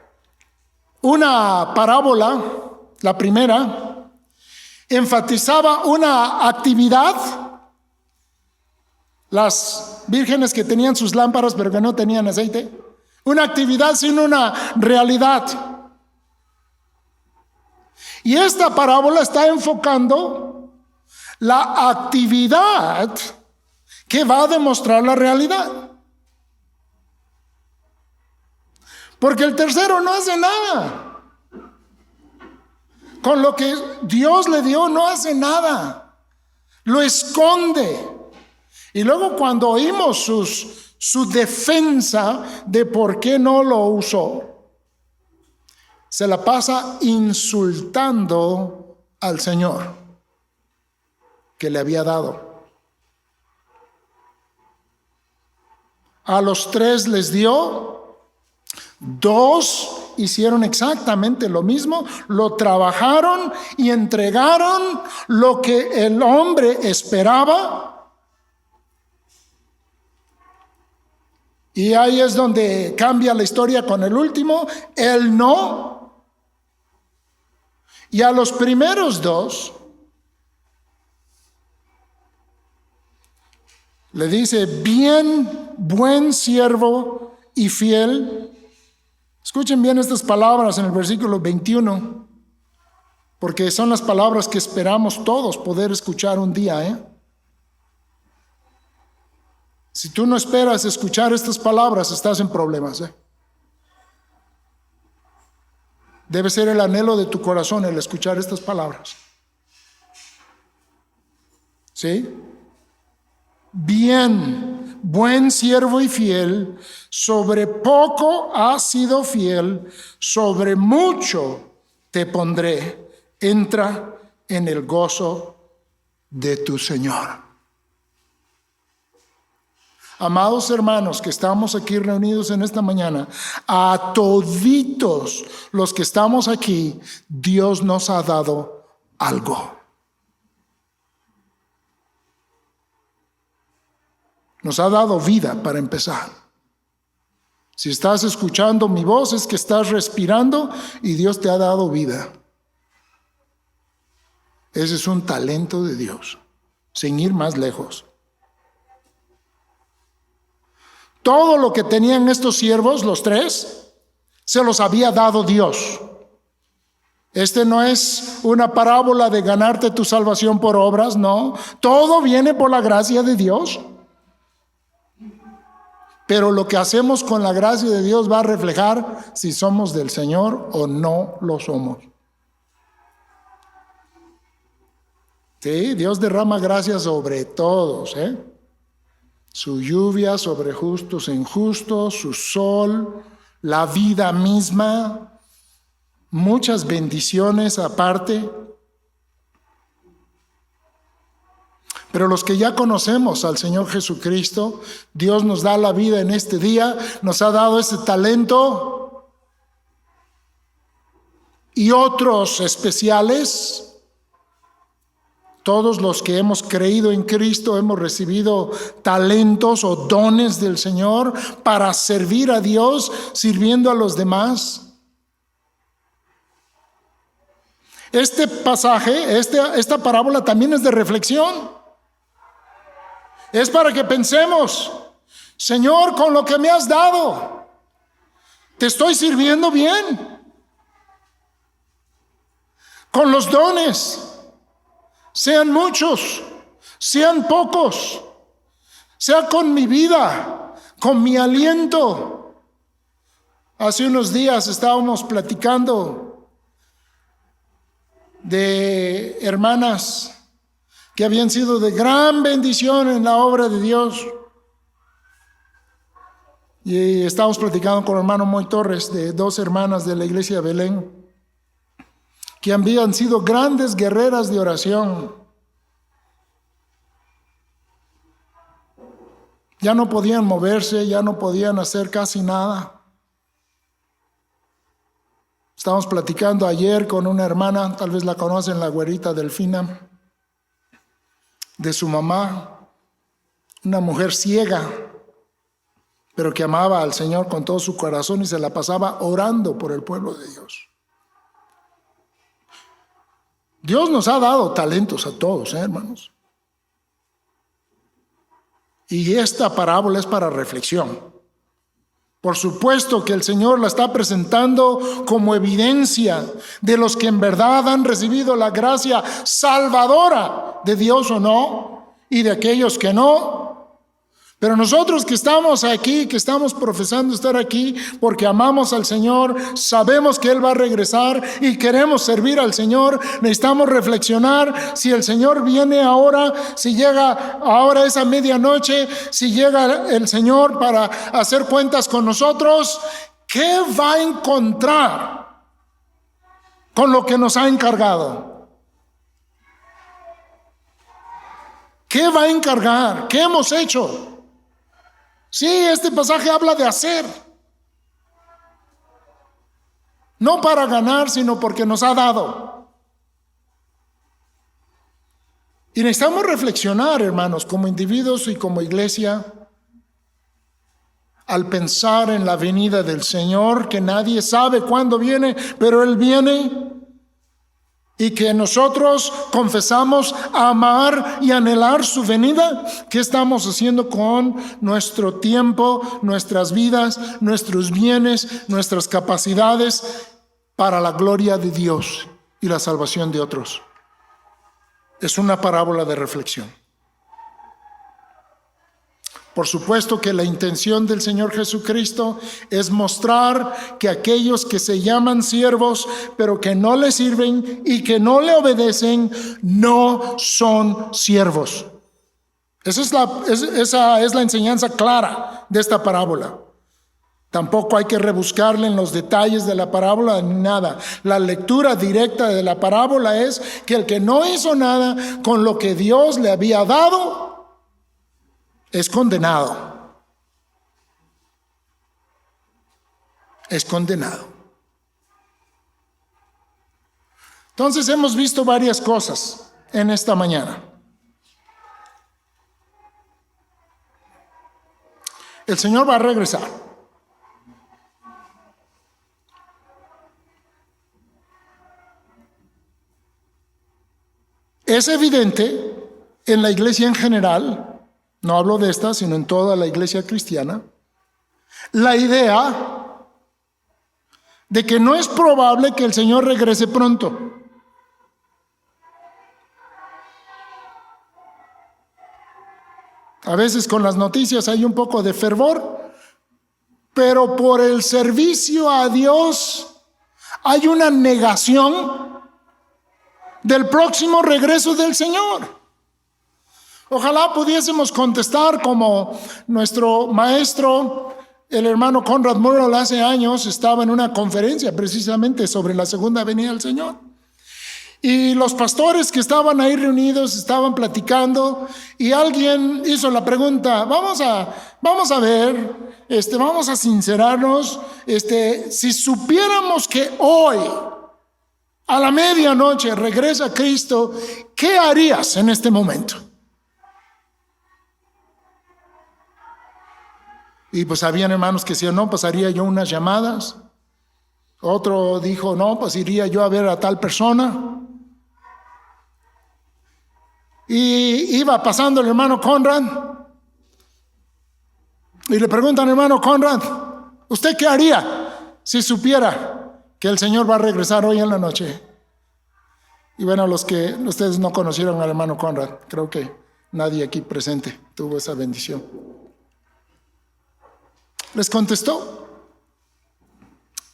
una parábola, la primera, enfatizaba una actividad. Las vírgenes que tenían sus lámparas pero que no tenían aceite. Una actividad sin una realidad. Y esta parábola está enfocando la actividad que va a demostrar la realidad. Porque el tercero no hace nada. Con lo que Dios le dio no hace nada. Lo esconde. Y luego cuando oímos su defensa de por qué no lo usó, se la pasa insultando al Señor que le había dado. A los 3 les dio, 2 hicieron exactamente lo mismo, lo trabajaron y entregaron lo que el hombre esperaba. Y ahí es donde cambia la historia con el último, él no. Y a los primeros 2 le dice: bien, buen siervo y fiel. Escuchen bien estas palabras en el versículo 21, porque son las palabras que esperamos todos poder escuchar un día, Si tú no esperas escuchar estas palabras, estás en problemas, Debe ser el anhelo de tu corazón el escuchar estas palabras. ¿Sí? Bien, buen siervo y fiel, sobre poco has sido fiel, sobre mucho te pondré. Entra en el gozo de tu Señor. Amados hermanos que estamos aquí reunidos en esta mañana, a toditos los que estamos aquí, Dios nos ha dado algo. Nos ha dado vida para empezar. Si estás escuchando mi voz es que estás respirando y Dios te ha dado vida. Ese es un talento de Dios, sin ir más lejos. Todo lo que tenían estos siervos, los 3, se los había dado Dios. Este no es una parábola de ganarte tu salvación por obras, no. Todo viene por la gracia de Dios. Pero lo que hacemos con la gracia de Dios va a reflejar si somos del Señor o no lo somos. Sí, Dios derrama gracia sobre todos, Su lluvia sobre justos e injustos, su sol, la vida misma, muchas bendiciones aparte. Pero los que ya conocemos al Señor Jesucristo, Dios nos da la vida en este día, nos ha dado ese talento y otros especiales. Todos los que hemos creído en Cristo hemos recibido talentos o dones del Señor para servir a Dios, sirviendo a los demás. Este pasaje, esta parábola también es de reflexión. Es para que pensemos, Señor, con lo que me has dado, ¿te estoy sirviendo bien? Con los dones, sean muchos, sean pocos, sea con mi vida, con mi aliento. Hace unos días estábamos platicando de hermanas que habían sido de gran bendición en la obra de Dios. Y estábamos platicando con el hermano Moy Torres, de 2 hermanas de la iglesia de Belén, que habían sido grandes guerreras de oración. Ya no podían moverse, ya no podían hacer casi nada. Estábamos platicando ayer con una hermana, tal vez la conocen, la güerita Delfina, de su mamá, una mujer ciega, pero que amaba al Señor con todo su corazón y se la pasaba orando por el pueblo de Dios. Dios nos ha dado talentos a todos, hermanos. Y esta parábola es para reflexión. Por supuesto que el Señor la está presentando como evidencia de los que en verdad han recibido la gracia salvadora de Dios o no, y de aquellos que no. Pero nosotros que estamos aquí, que estamos profesando estar aquí porque amamos al Señor, sabemos que Él va a regresar y queremos servir al Señor, necesitamos reflexionar si el Señor viene ahora, si llega ahora esa medianoche, si llega el Señor para hacer cuentas con nosotros, ¿qué va a encontrar con lo que nos ha encargado? ¿Qué va a encargar? ¿Qué hemos hecho? Sí, este pasaje habla de hacer. No para ganar, sino porque nos ha dado. Y necesitamos reflexionar, hermanos, como individuos y como iglesia, al pensar en la venida del Señor, que nadie sabe cuándo viene, pero Él viene. Y que nosotros confesamos amar y anhelar su venida. ¿Qué estamos haciendo con nuestro tiempo, nuestras vidas, nuestros bienes, nuestras capacidades para la gloria de Dios y la salvación de otros? Es una parábola de reflexión. Por supuesto que la intención del Señor Jesucristo es mostrar que aquellos que se llaman siervos, pero que no le sirven y que no le obedecen, no son siervos. Esa es la enseñanza clara de esta parábola. Tampoco hay que rebuscarle en los detalles de la parábola ni nada. La lectura directa de la parábola es que el que no hizo nada con lo que Dios le había dado, es condenado. Es condenado. Entonces hemos visto varias cosas en esta mañana. El Señor va a regresar. Es evidente en la iglesia en general, no hablo de esta, sino en toda la iglesia cristiana, la idea de que no es probable que el Señor regrese pronto. A veces con las noticias hay un poco de fervor, pero por el servicio a Dios hay una negación del próximo regreso del Señor. Ojalá pudiésemos contestar como nuestro maestro, el hermano Conrad Murrell, hace años estaba en una conferencia precisamente sobre la segunda venida del Señor. Y los pastores que estaban ahí reunidos estaban platicando y alguien hizo la pregunta, vamos a ver, vamos a sincerarnos, si supiéramos que hoy a la medianoche regresa Cristo, ¿qué harías en este momento? Y pues habían hermanos que decían, no, pues haría yo unas llamadas. Otro dijo, no, pues iría yo a ver a tal persona. y iba pasando el hermano Conrad y le preguntan, hermano Conrad, ¿usted qué haría si supiera que el Señor va a regresar hoy en la noche? Y bueno, los que ustedes no conocieron al hermano Conrad, creo que nadie aquí presente tuvo esa bendición. Les contestó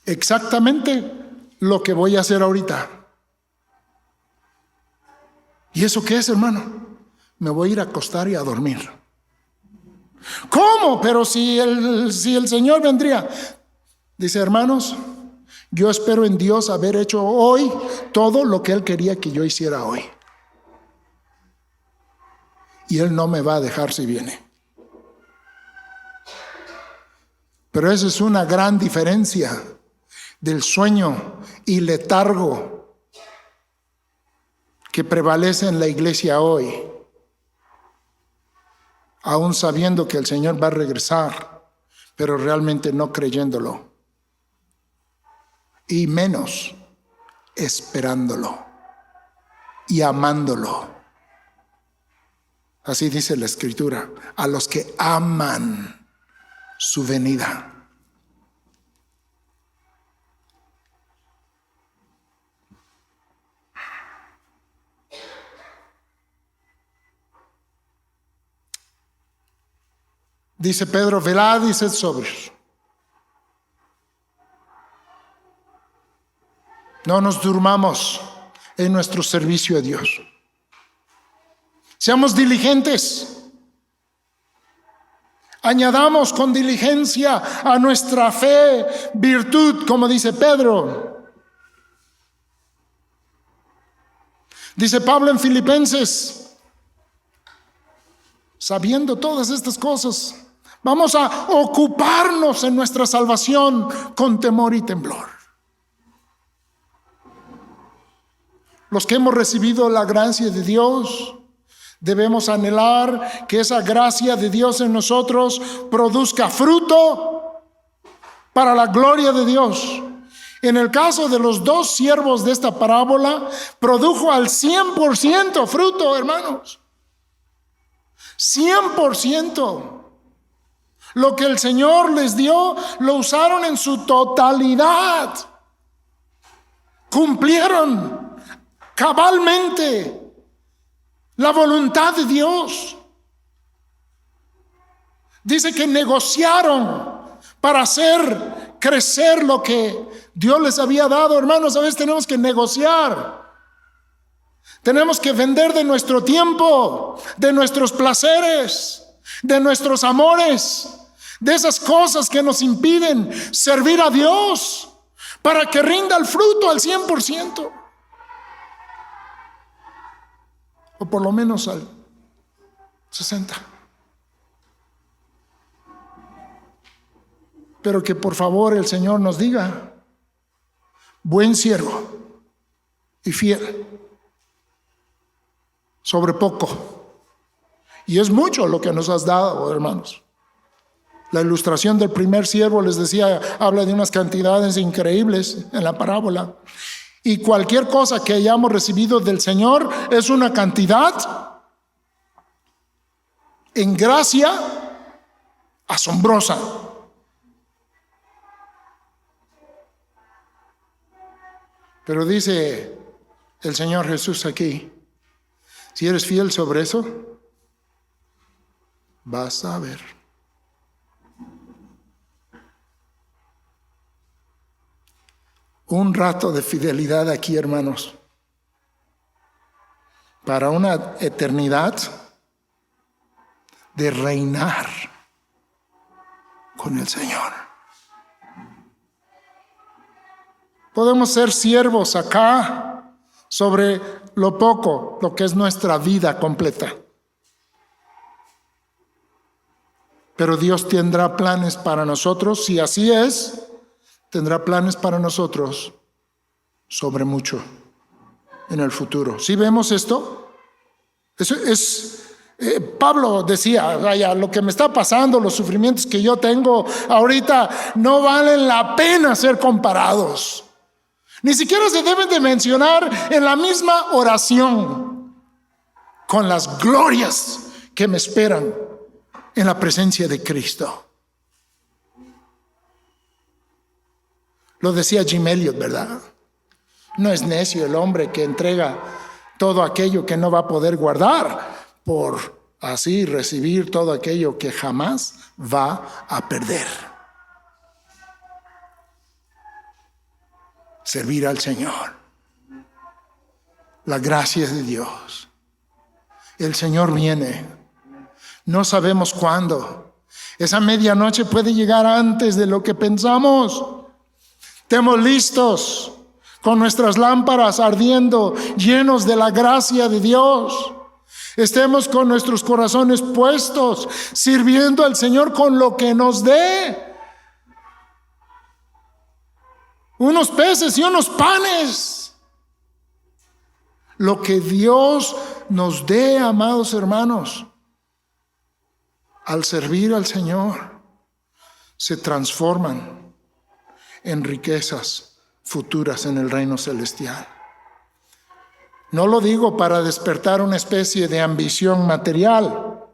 exactamente lo que voy a hacer ahorita. ¿Y eso qué es, hermano? Me voy a ir a acostar y a dormir. ¿Cómo? Pero si el Señor vendría. Dice, hermanos, yo espero en Dios haber hecho hoy todo lo que Él quería que yo hiciera hoy. Y Él no me va a dejar si viene. Pero esa es una gran diferencia del sueño y letargo que prevalece en la iglesia hoy, aún sabiendo que el Señor va a regresar, pero realmente no creyéndolo, y menos esperándolo y amándolo. Así dice la Escritura, a los que aman su venida. Dice Pedro, velad y sed sobrios. No nos durmamos en nuestro servicio a Dios. Seamos diligentes. Añadamos con diligencia a nuestra fe virtud, como dice Pedro. Dice Pablo en Filipenses, sabiendo todas estas cosas, vamos a ocuparnos en nuestra salvación con temor y temblor. Los que hemos recibido la gracia de Dios, debemos anhelar que esa gracia de Dios en nosotros produzca fruto para la gloria de Dios. En el caso de los dos siervos de esta parábola, produjo al 100% fruto, hermanos. 100%. Lo que el Señor les dio, lo usaron en su totalidad. Cumplieron cabalmente la voluntad de Dios. Dice que negociaron para hacer crecer lo que Dios les había dado. Hermanos, a veces tenemos que negociar. Tenemos que vender de nuestro tiempo, de nuestros placeres, de nuestros amores, de esas cosas que nos impiden servir a Dios para que rinda el fruto al 100%. O por lo menos al 60%. Pero que por favor el Señor nos diga, buen siervo y fiel, sobre poco. Y es mucho lo que nos has dado, hermanos. La ilustración del primer siervo, les decía, habla de unas cantidades increíbles en la parábola. Y cualquier cosa que hayamos recibido del Señor es una cantidad en gracia asombrosa. Pero dice el Señor Jesús aquí, si eres fiel sobre eso, vas a ver. Un rato de fidelidad aquí, hermanos, para una eternidad de reinar con el Señor. Podemos ser siervos acá sobre lo poco, lo que es nuestra vida completa. Pero Dios tendrá planes para nosotros, si así es, tendrá planes para nosotros sobre mucho en el futuro. ¿Sí vemos esto? Eso es, Pablo decía, vaya, lo que me está pasando, los sufrimientos que yo tengo ahorita no valen la pena ser comparados. Ni siquiera se deben de mencionar en la misma oración. con las glorias que me esperan en la presencia de Cristo. Lo decía Jim Elliot, ¿verdad? No es necio el hombre que entrega todo aquello que no va a poder guardar por así recibir todo aquello que jamás va a perder. Servir al Señor. La gracia de Dios. El Señor viene. No sabemos cuándo. Esa medianoche puede llegar antes de lo que pensamos. Estemos listos con nuestras lámparas ardiendo, llenos de la gracia de Dios. Estemos con nuestros corazones puestos, sirviendo al Señor con lo que nos dé. Unos peces y unos panes. Lo que Dios nos dé, amados hermanos, al servir al Señor, se transforman en riquezas futuras en el reino celestial. No lo digo para despertar una especie de ambición material,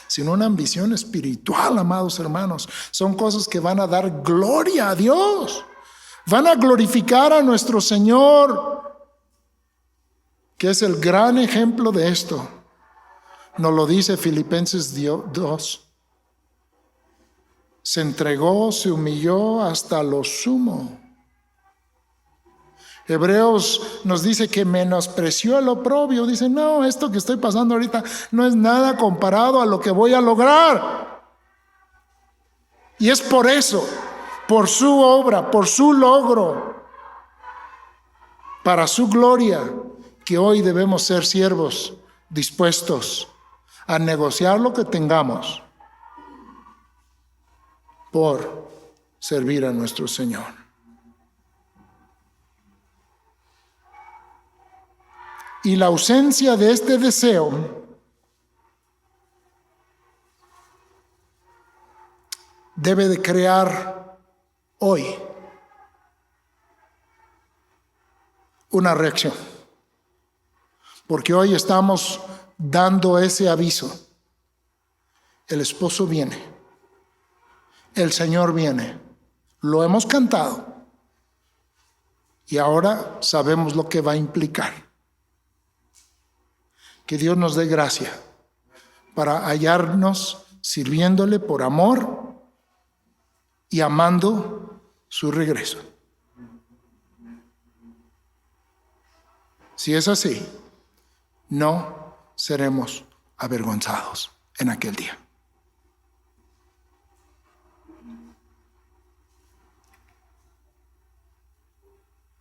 sino una ambición espiritual, amados hermanos. Son cosas que van a dar gloria a Dios, van a glorificar a nuestro Señor, que es el gran ejemplo de esto. Nos lo dice Filipenses 2. Se entregó, se humilló hasta lo sumo. Hebreos nos dice que menospreció el oprobio. Dice, no, esto que estoy pasando ahorita no es nada comparado a lo que voy a lograr. Y es por eso, por su obra, por su logro, para su gloria, que hoy debemos ser siervos dispuestos a negociar lo que tengamos por servir a nuestro Señor. Y la ausencia de este deseo debe de crear hoy una reacción. Porque hoy estamos dando ese aviso. El esposo viene. El Señor viene. Lo hemos cantado. Y ahora sabemos lo que va a implicar. Que Dios nos dé gracia para hallarnos sirviéndole por amor y amando su regreso. Si es así, no seremos avergonzados en aquel día.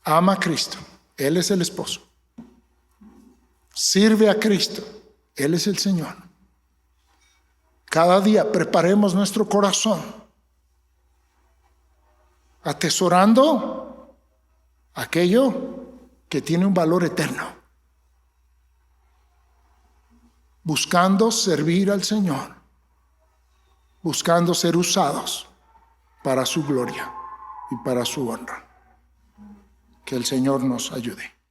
Ama a Cristo, Él es el esposo. Sirve a Cristo, Él es el Señor. Cada día preparemos nuestro corazón, atesorando aquello que tiene un valor eterno, buscando servir al Señor, buscando ser usados para su gloria y para su honra. Que el Señor nos ayude.